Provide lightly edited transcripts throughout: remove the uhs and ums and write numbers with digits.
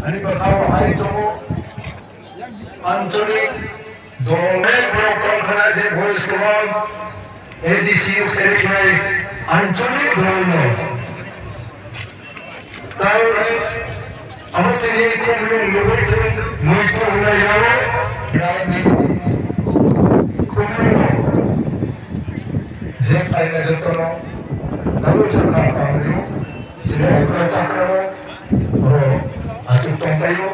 Ani berkau hari itu Antonik Domek Brokom Kanaje Boys Club ADCU Keriknai Antonik Bromo Tahu Amat ini kumulung lubuk Muito Ulayao Berani Kumulung Zek Aina Jotono Tahu Sarkar Kamu Jadi Ukra Cakra Acuk Tongkayu,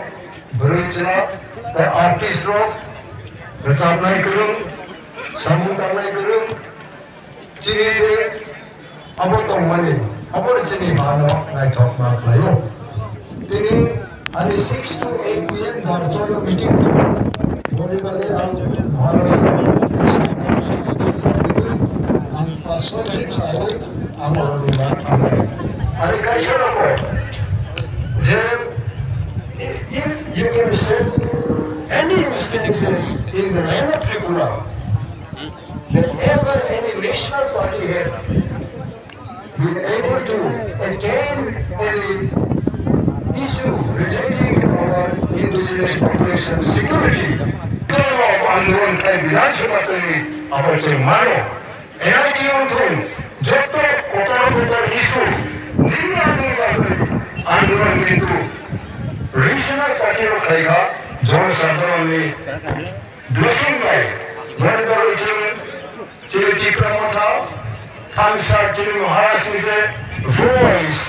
Berujana, dan artis rock, bercap naik gerung, sambung naik gerung, ciri je, apa tongmani, apa jenis mana naik top mark layu. Ini hari 6 to 8 PM darjoyo meeting tu, boleh kali ang Maharashtra, ang pasal cari, ang orang rumah kami. Hari kaisa lako, je if you can set any instances in the land of Tripura that ever any national party had been able to attain any issue relating to our indigenous population security, आंदोलन का विधानसभा तरी अब तो मानो एनआईटी उनको जब तक कोटर इशू नहीं आने वाले आंदोलन किंतु regional party of Kaiga, John Santoroni, blessing by Vandaruchim, Chiliti Pramota, Kamsa Chili Maharaj is a voice,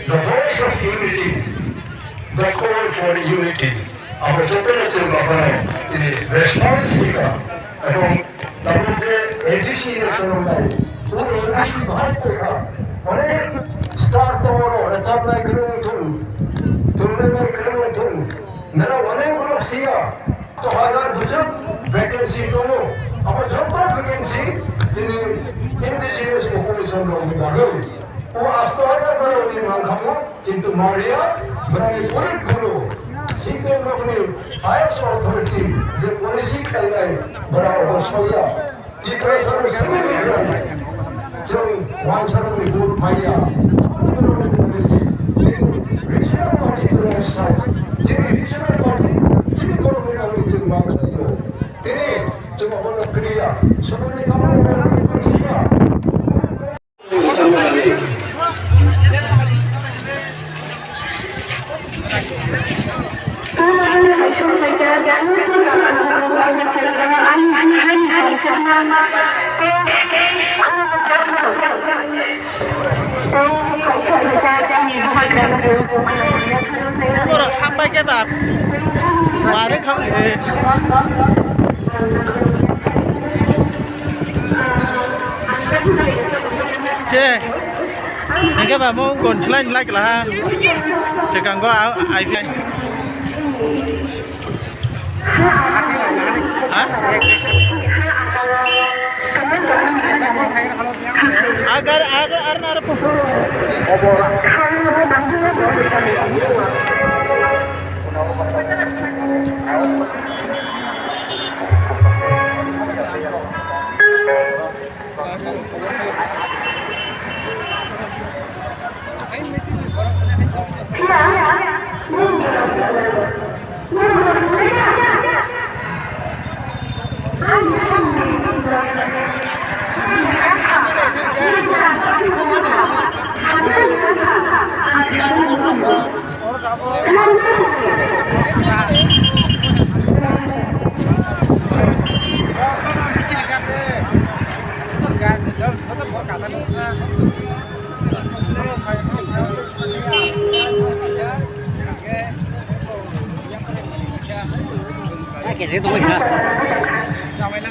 the voice of unity, the call for unity. Our Japan Bhavana in a response speaker, among the ADC National, who is Bhatka, when I start tomorrow, a job like Room. तुमने मैं करूँ तुम मेरा वने ग्रुप सिया तो हजार बुजुर्ग वैकेंसी दोनों अब जब तक वैकेंसी जिन्हें इंडिजिनियस पॉपुलेशन लोग निकालो वो आज तो हजार बड़े होती मांग खाओ किंतु मारिया बराबर पुलिस गुरु सीधे लोग ने हायर अथॉरिटी जो पॉलिसी खाई रहे बराबर बसोया जिक्र सर सभी निकला जो वहाँ सर ने गुरु भाईया jadi regional party jadi kalau mereka itu maksud itu ini cuma boleh kerja sebelum kamu orang itu siapa Orang hambai ke bab, mari kau ni. Cek, ni ke bab mau gon selain like lah. Sekarang kau iPhone. Hah? Agar arna apa? cái gì tôi hả? Chào mày